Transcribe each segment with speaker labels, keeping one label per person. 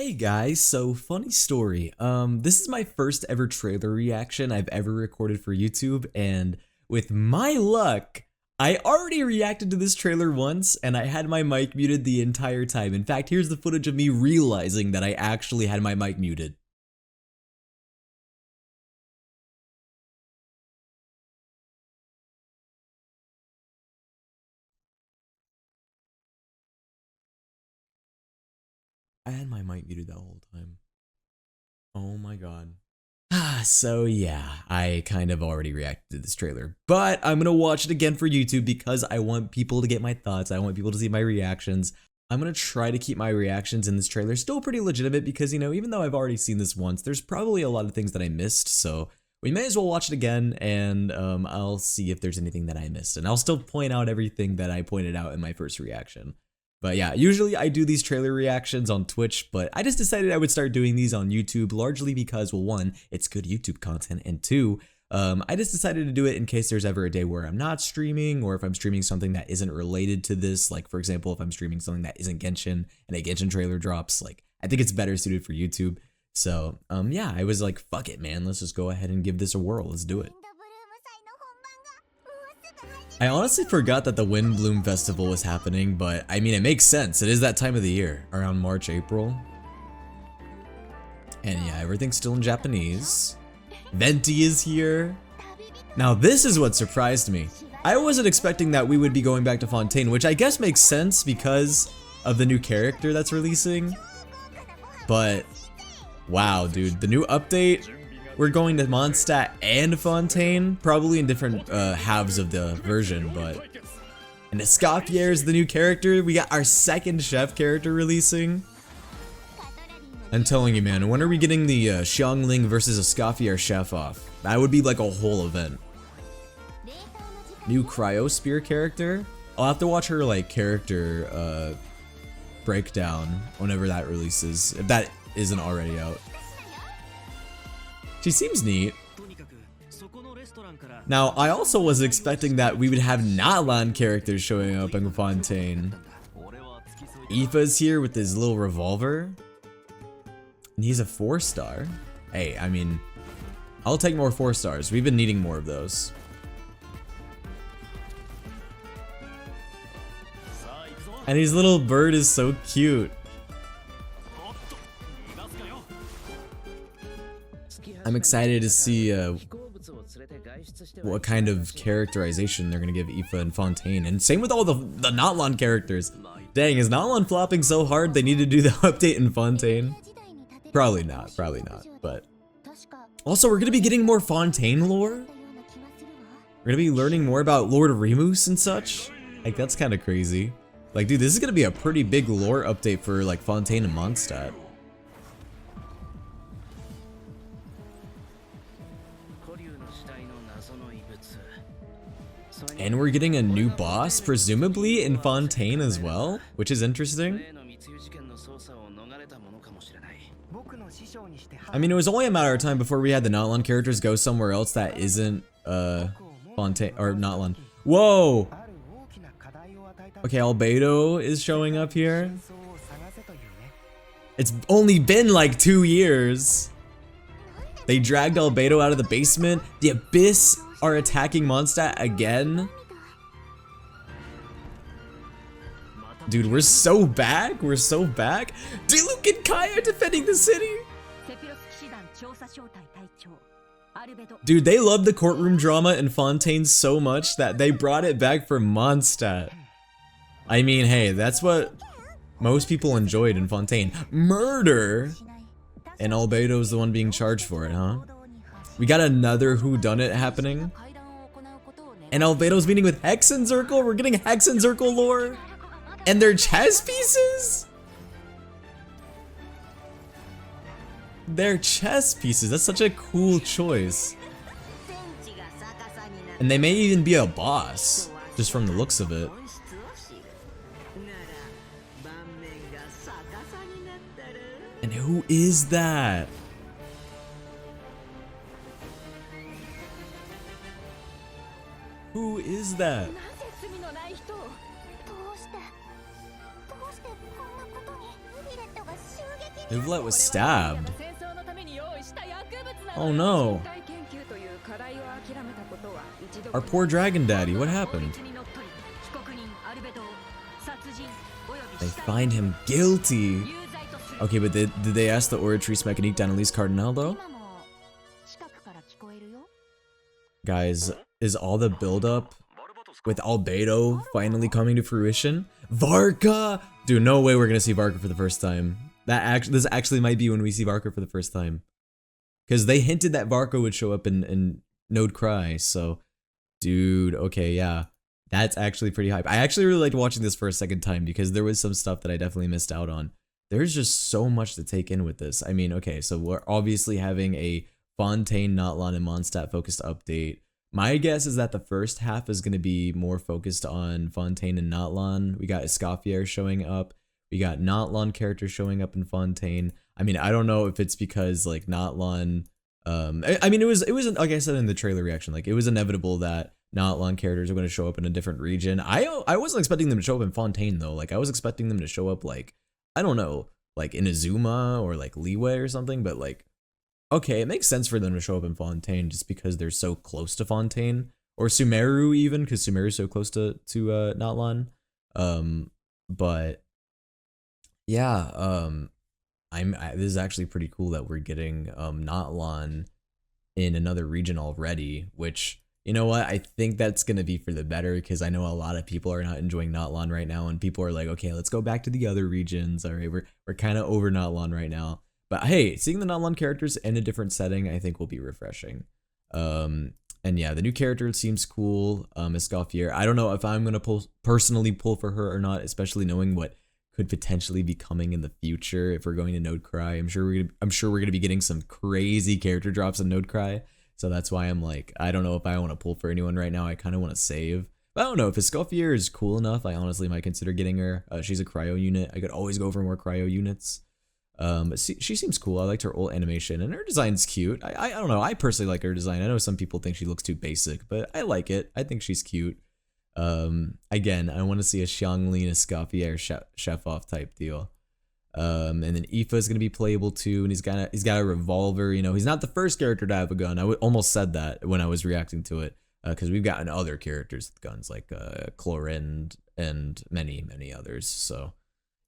Speaker 1: Hey guys, so funny story. This is my first ever trailer reaction I've ever recorded for YouTube, and with my luck, I already reacted to this trailer once, and I had my mic muted the entire time. In fact, here's the footage of me realizing that I actually had my mic muted. I had my mic muted that whole time. Oh my god. So yeah, I kind of already reacted to this trailer, but I'm gonna watch it again for YouTube because I want people to get my thoughts. I want people to see my reactions. I'm gonna try to keep my reactions in this trailer still pretty legitimate because, you know, even though I've already seen this once, there's probably a lot of things that I missed, so we may as well watch it again, and I'll see if there's anything that I missed, and I'll still point out everything that I pointed out in my first reaction. But yeah, usually I do these trailer reactions on Twitch, but I just decided I would start doing these on YouTube largely because, well, one, it's good YouTube content, and two, I just decided to do it in case there's ever a day where I'm not streaming, or if I'm streaming something that isn't related to this, like for example, if I'm streaming something that isn't Genshin and a Genshin trailer drops, like I think it's better suited for YouTube. So yeah, I was like, fuck it, man, let's just go ahead and give this a whirl. Let's do it. I honestly forgot that the Wind Bloom Festival was happening, but I mean, it makes sense. It is that time of the year, around March, April. And yeah, everything's still in Japanese. Venti is here. Now this is what surprised me. I wasn't expecting that we would be going back to Fontaine, which I guess makes sense because of the new character that's releasing. But wow, dude, the new update, we're going to Mondstadt and Fontaine, probably in different halves of the version, but... And Escoffier is the new character. We got our second chef character releasing. I'm telling you, man, when are we getting the Xiangling versus Escoffier chef off? That would be like a whole event. New Cryosphere character? I'll have to watch her like character breakdown whenever that releases, if that isn't already out. She seems neat. Now, I also was expecting that we would have Natlan characters showing up in Fontaine. Aoife's here with his little revolver. And he's a 4-star. Hey, I mean, I'll take more 4 stars. We've been needing more of those. And his little bird is so cute. I'm excited to see what kind of characterization they're gonna give Aoife and Fontaine, and same with all the Natlan characters. Dang, is Natlan flopping so hard they need to do the update in Fontaine? Probably not, but... Also, we're gonna be getting more Fontaine lore? We're gonna be learning more about Lord Remus and such? Like, that's kinda crazy. Like, dude, this is gonna be a pretty big lore update for, like, Fontaine and Mondstadt. And we're getting a new boss, presumably in Fontaine as well, which is interesting. I mean, it was only a matter of time before we had the Natlan characters go somewhere else that isn't, Fontaine, or Natlan. Whoa! Okay, Albedo is showing up here. It's only been like 2 years. They dragged Albedo out of the basement. The Abyss are attacking Mondstadt again. Dude, we're so back. We're so back. Diluc and Kaya defending the city. Dude, they love the courtroom drama in Fontaine so much that they brought it back for Mondstadt. I mean, hey, that's what most people enjoyed in Fontaine. Murder! And Albedo's the one being charged for it, huh? We got another whodunit happening. And Albedo's meeting with Hexenzirkel. We're getting Hexenzirkel lore. And their chess pieces? They're chess pieces. That's such a cool choice. And they may even be a boss, just from the looks of it. And who is that? Who is that? Nuvalet was stabbed. Oh no. Our poor dragon daddy, what happened? They find him guilty. Okay, but did they ask the Oratrice Mechanique d'Annalise Cardinal though? Guys, is all the buildup with Albedo finally coming to fruition? Varka! Dude, no way we're gonna see Varka for the first time. This actually might be when we see Varka for the first time. Because they hinted that Varka would show up in Node Cry, so... Dude, okay, yeah. That's actually pretty hype. I actually really liked watching this for a second time because there was some stuff that I definitely missed out on. There's just so much to take in with this. I mean, okay, so we're obviously having a Fontaine, Notlon, and Mondstadt focused update. My guess is that the first half is going to be more focused on Fontaine and Notlon. We got Escoffier showing up. We got Notlon characters showing up in Fontaine. I mean, I don't know if it's because like Notlon. I mean, it was like I said in the trailer reaction, like it was inevitable that Notlon characters are going to show up in a different region. I wasn't expecting them to show up in Fontaine though. Like I was expecting them to show up like, I don't know, like in Azuma or like Leeway or something. But like, okay, it makes sense for them to show up in Fontaine just because they're so close to Fontaine, or Sumeru even, because Sumeru's so close to Notlon. But yeah, this is actually pretty cool that we're getting Notlon in another region already, which, you know what, I think that's gonna be for the better, because I know a lot of people are not enjoying Notlon right now, and people are like, okay, let's go back to the other regions. All right, we're kind of over Notlon right now. But hey, seeing the Notlon characters in a different setting, I think will be refreshing. And yeah, the new character seems cool. Escoffier. I don't know if I'm gonna personally pull for her or not, especially knowing what could potentially be coming in the future if we're going to Node Cry. I'm sure we're gonna be getting some crazy character drops in Node Cry. So that's why I'm like, I don't know if I want to pull for anyone right now. I kind of want to save. But I don't know if Escoffier is cool enough. I honestly might consider getting her. She's a cryo unit. I could always go for more cryo units. But she seems cool. I liked her old animation, and her design's cute. I don't know. I personally like her design. I know some people think she looks too basic, but I like it. I think she's cute. Again, I want to see a Xiangling Escoffier chef off type deal. And then Aoife is gonna be playable too, and he's got a revolver. You know, he's not the first character to have a gun. I almost said that when I was reacting to it, because we've gotten other characters with guns like Chlorinde and many others. So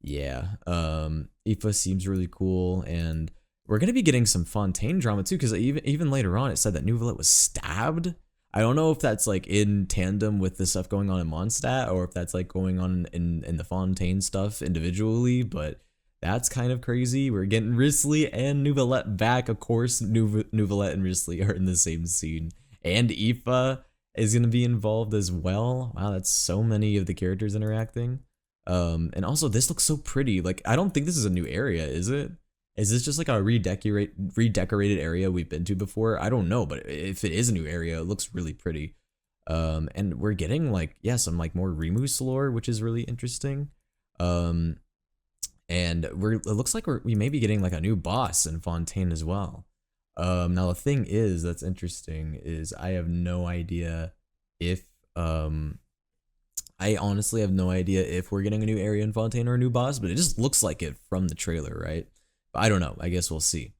Speaker 1: yeah, Aoife seems really cool, and we're gonna be getting some Fontaine drama too, because even later on it said that Nuvalet was stabbed. I don't know if that's like in tandem with the stuff going on in Mondstadt, or if that's like going on in the Fontaine stuff individually, but that's kind of crazy. We're getting Risley and Nuvalet back. Of course, Nuvalet and Risley are in the same scene, and Aoife is gonna be involved as well. Wow, that's so many of the characters interacting. And also this looks so pretty. Like, I don't think this is a new area, is it? Is this just like a redecorated area we've been to before? I don't know, but if it is a new area, it looks really pretty. And we're getting like, yeah, some like more Remus lore, which is really interesting. And it looks like we may be getting like a new boss in Fontaine as well. Now the thing is that's interesting is I have no idea if I honestly have no idea if we're getting a new area in Fontaine or a new boss, but it just looks like it from the trailer, right? But I don't know. I guess we'll see.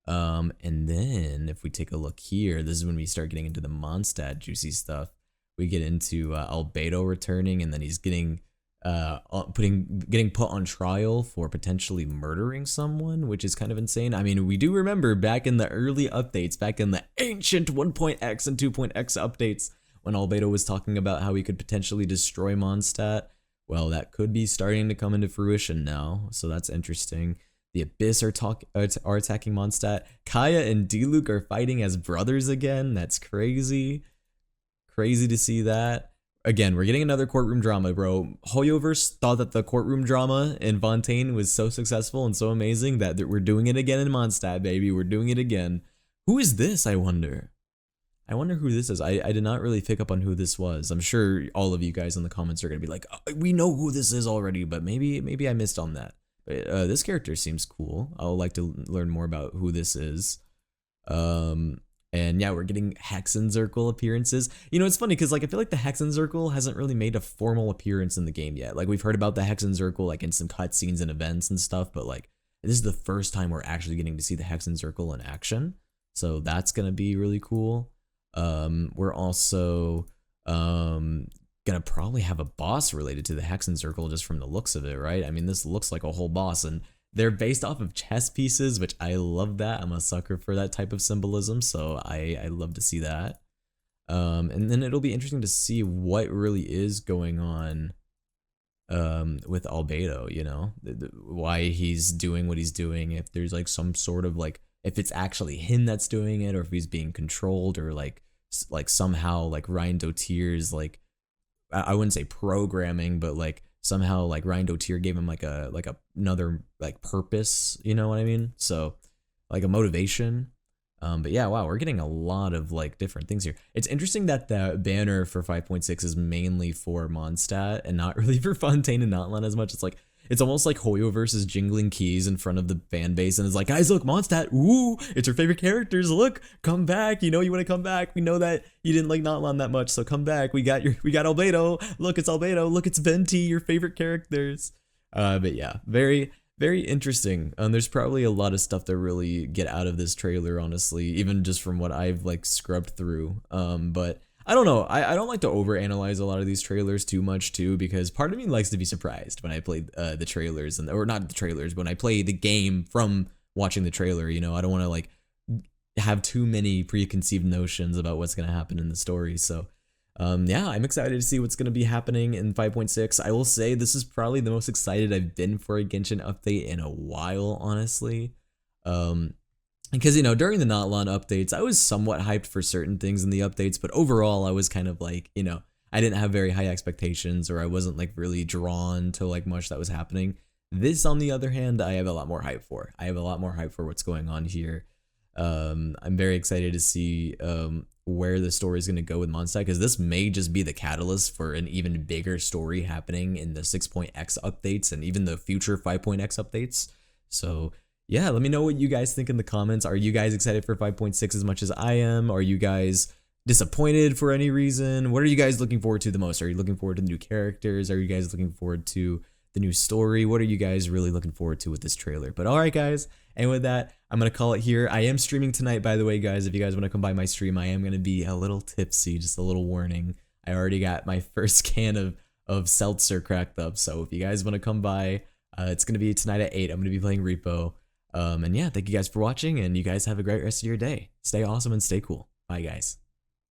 Speaker 1: And then if we take a look here, this is when we start getting into the Mondstadt juicy stuff. We get into Albedo returning, and then he's getting put on trial for potentially murdering someone, which is kind of insane. I mean, we do remember back in the early updates, back in the ancient 1.x and 2.x updates, when Albedo was talking about how he could potentially destroy Mondstadt. Well, that could be starting to come into fruition now, so that's interesting. The Abyss are attacking Mondstadt. Kaya and Diluc are fighting as brothers again. That's crazy. Crazy to see that. Again, we're getting another courtroom drama, bro. Hoyoverse thought that the courtroom drama in Fontaine was so successful and so amazing that we're doing it again in Mondstadt, baby. We're doing it again. Who is this, I wonder? I wonder who this is. I did not really pick up on who this was. I'm sure all of you guys in the comments are going to be like, oh, we know who this is already, but maybe I missed on that. But this character seems cool. I would like to learn more about who this is. And yeah, we're getting Hexenzirkel appearances. You know, it's funny because like I feel like the Hexenzirkel hasn't really made a formal appearance in the game yet. Like we've heard about the Hexenzirkel like in some cutscenes and events and stuff, but like this is the first time we're actually getting to see the Hexen Circle in action. So that's gonna be really cool. We're also gonna probably have a boss related to the Hexen Circle just from the looks of it, right? I mean, this looks like a whole boss, and they're based off of chess pieces, which I love that. I'm a sucker for that type of symbolism, so I love to see that. And then it'll be interesting to see what really is going on with Albedo, you know, why he's doing what he's doing, if there's like some sort of like, if it's actually him that's doing it, or if he's being controlled, or like somehow like Ryan Dotier's like, I wouldn't say programming, but like somehow like Ryan Dotier gave him like another like purpose, you know what I mean? So like a motivation. But yeah, wow, we're getting a lot of like different things here. It's interesting that the banner for 5.6 is mainly for Mondstadt and not really for Fontaine and Notland as much. It's like, it's almost like Hoyo versus Jingling Keys in front of the fan base, and it's like, guys, look, Mondstadt, ooh, it's your favorite characters. Look, come back. You know you want to come back. We know that you didn't like Notland that much, so come back. We got Albedo. Look, it's Albedo. Look, it's Venti, your favorite characters. But yeah, very interesting. There's probably a lot of stuff to really get out of this trailer, honestly, even just from what I've like scrubbed through. But I don't know. I don't like to overanalyze a lot of these trailers too much too, because part of me likes to be surprised when I play the trailers, or not the trailers, but when I play the game from watching the trailer. You know, I don't want to like have too many preconceived notions about what's gonna happen in the story. So yeah, I'm excited to see what's going to be happening in 5.6. I will say this is probably the most excited I've been for a Genshin update in a while, honestly. Because, you know, during the Notland updates, I was somewhat hyped for certain things in the updates, but overall I was kind of like, you know, I didn't have very high expectations, or I wasn't like really drawn to like much that was happening. This, on the other hand, I have a lot more hype for. I have a lot more hype for what's going on here. I'm very excited to see where the story is going to go with Mondstadt, because this may just be the catalyst for an even bigger story happening in the 6.x updates and even the future 5.x updates. So yeah, let me know what you guys think in the comments. Are you guys excited for 5.6 as much as I am? Are you guys disappointed for any reason? What are you guys looking forward to the most? Are you looking forward to the new characters? Are you guys looking forward to the new story? What are you guys really looking forward to with this trailer? But all right, guys, and with that, I'm going to call it here. I am streaming tonight, by the way, guys. If you guys want to come by my stream, I am going to be a little tipsy, just a little warning. I already got my first can of seltzer cracked up, so if you guys want to come by, it's going to be tonight at 8. I'm going to be playing Repo. And yeah, thank you guys for watching, and you guys have a great rest of your day. Stay awesome and stay cool. Bye, guys.